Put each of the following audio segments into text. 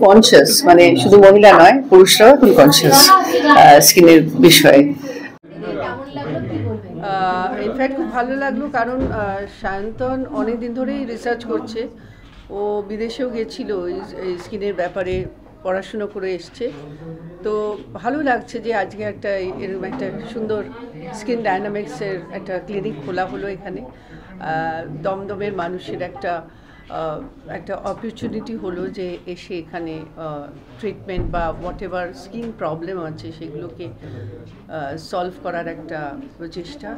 Conscious, মানে শুধু মহিলা নয়, পুরুষরাও এখন কনসিয়াস স্কিনের বিষয়ে। ইনফ্যাক্ট খুব ভালো লাগলো, কারণ সায়ন্তন অনেক দিন ধরেই রিসার্চ করছে। ও বিদেশেও গেছিল এই স্কিনের ব্যাপারে, পড়াশুনো করে এসছে। তো ভালো লাগছে যে আজকে একটা এরকম একটা সুন্দর স্কিন ডায়নামিক্সের একটা ক্লিনিক খোলা হলো এখানে। দমদমের মানুষের একটা অপরচুনিটি হলো যে এসে এখানে ট্রিটমেন্ট বা হোয়াট এভার স্কিন প্রবলেম আছে সেগুলোকে সলভ করার একটা প্রচেষ্টা।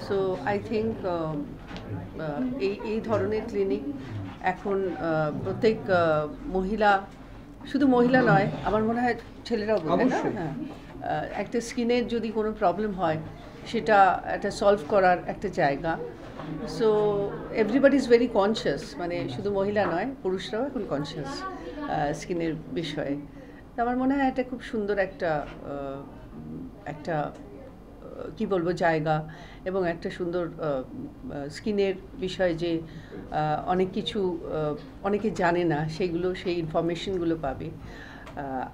সো আই থিঙ্ক এই ধরনের ক্লিনিক এখন প্রত্যেক মহিলা, শুধু মহিলা নয়, আমার মনে হয় ছেলেরাও বলবে না, হ্যাঁ, একটা স্কিনের যদি কোনো প্রবলেম হয় সেটা একটা সলভ করার একটা জায়গা। So everybody is very conscious, মানে শুধু মহিলা নয়, পুরুষরাও এখন কনসিয়াস স্কিনের বিষয়ে। তো আমার মনে হয় এটা খুব সুন্দর একটা কি বলবো জায়গা, এবং একটা সুন্দর স্কিনের বিষয় যে অনেক কিছু অনেকে জানে না, সেগুলো সেই ইনফরমেশনগুলো পাবে।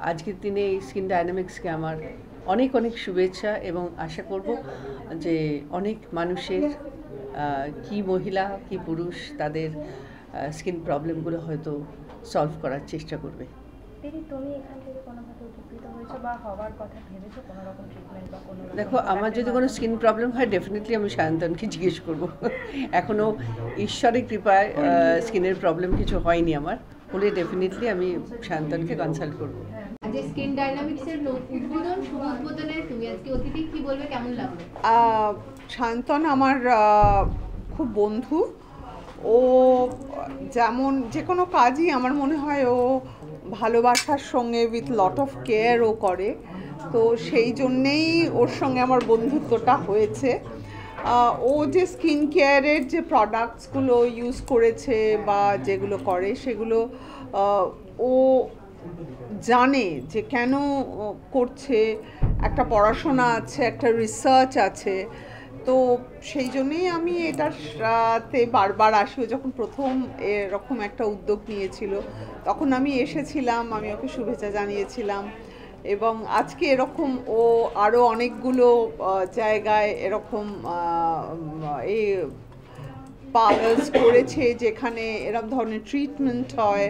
আজকের দিনে এই স্কিন ডায়নামিক্সকে আমার অনেক অনেক শুভেচ্ছা, এবং আশা করব যে অনেক মানুষের, কি মহিলা কি পুরুষ, তাদের স্কিন প্রবলেমগুলো হয়তো সলভ করার চেষ্টা করবে। দেখো, আমার যদি কোনো স্কিন প্রবলেম হয় ডেফিনেটলি আমি সায়ন্তনকে জিজ্ঞেস করব। এখনও ঈশ্বরের কৃপায় স্কিনের প্রবলেম কিছু হয়নি আমার, হলে ডেফিনেটলি আমি সায়ন্তনকে কনসাল্ট করব। যে স্কিন ডায়নামিক্সের উদ্বোধন, শুভ উদ্বোধনে তুমি আজকে অতিথি, কি বলবে, কেমন লাগলো? সায়ন্তন আমার খুব বন্ধু। ও যেমন যে কোনো কাজই আমার মনে হয় ও ভালোবাসার সঙ্গে উইথ লট অফ কেয়ার ও করে, তো সেই জন্যেই ওর সঙ্গে আমার বন্ধুত্বটা হয়েছে। ও যে স্কিন কেয়ারের যে প্রোডাক্টসগুলো ইউজ করেছে বা যেগুলো করে সেগুলো ও জানে যে কেন করছে, একটা পড়াশোনা আছে, একটা রিসার্চ আছে। তো সেই জন্যেই আমি এটাতে বারবার আসি। যখন প্রথম এরকম একটা উদ্যোগ নিয়েছিল তখন আমি এসেছিলাম, আমি ওকে শুভেচ্ছা জানিয়েছিলাম, এবং আজকে এরকম ও আরও অনেকগুলো জায়গায় এরকম এই পার্লার্স করেছে যেখানে এরকম ধরনের ট্রিটমেন্ট হয়।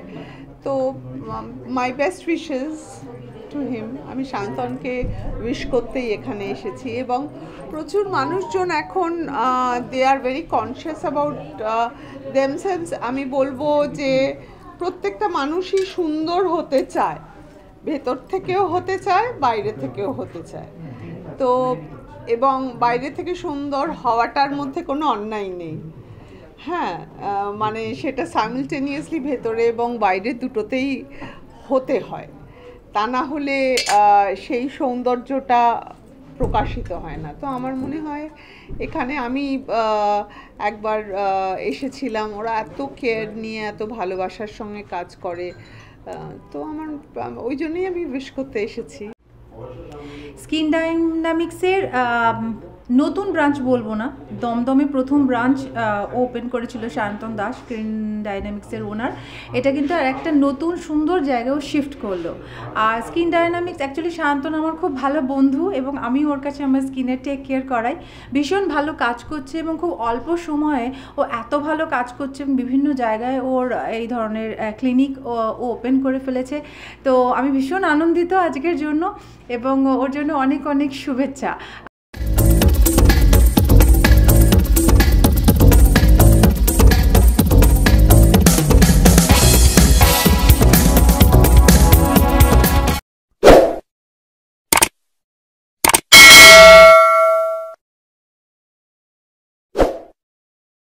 তো my best wishes to him. আমি সায়ন্তনকে উইশ করতেই এখানে এসেছি, এবং প্রচুর মানুষজন এখন they are very conscious about themselves. আমি বলবো যে প্রত্যেকটা মানুষই সুন্দর হতে চায়, ভেতর থেকেও হতে চায়, বাইরে থেকেও হতে চায়। তো এবং বাইরে থেকে সুন্দর হওয়াটার মধ্যে কোনো অন্যায় নেই। হ্যাঁ, মানে সেটা সাইমালটেনিয়াসলি ভেতরে এবং বাইরে দুটোতেই হতে হয়, তা না হলে সেই সৌন্দর্যটা প্রকাশিত হয় না। তো আমার মনে হয় এখানে আমি একবার এসেছিলাম, ওরা এত কেয়ার নিয়ে এত ভালোবাসার সঙ্গে কাজ করে, তো আমার ওই জন্যই আমি উইশ করতে এসেছি। স্কিন ডায়নামিক্সের নতুন ব্রাঞ্চ বলবো না, দমদমে প্রথম ব্রাঞ্চ ওপেন করেছিল সায়ন্তন দাস, স্কিন ডায়নামিক্সের ওনার। এটা কিন্তু আর একটা নতুন সুন্দর জায়গাও শিফট করলো। আর স্কিন ডায়নামিক্স অ্যাকচুয়ালি সায়ন্তন আমার খুব ভালো বন্ধু, এবং আমি ওর কাছে আমার স্কিনের টেক কেয়ার করাই। ভীষণ ভালো কাজ করছে, এবং খুব অল্প সময়ে ও এত ভালো কাজ করছে, বিভিন্ন জায়গায় ওর এই ধরনের ক্লিনিক ও ওপেন করে ফেলেছে। তো আমি ভীষণ আনন্দিত আজকের জন্য, এবং ওর জন্য অনেক অনেক শুভেচ্ছা।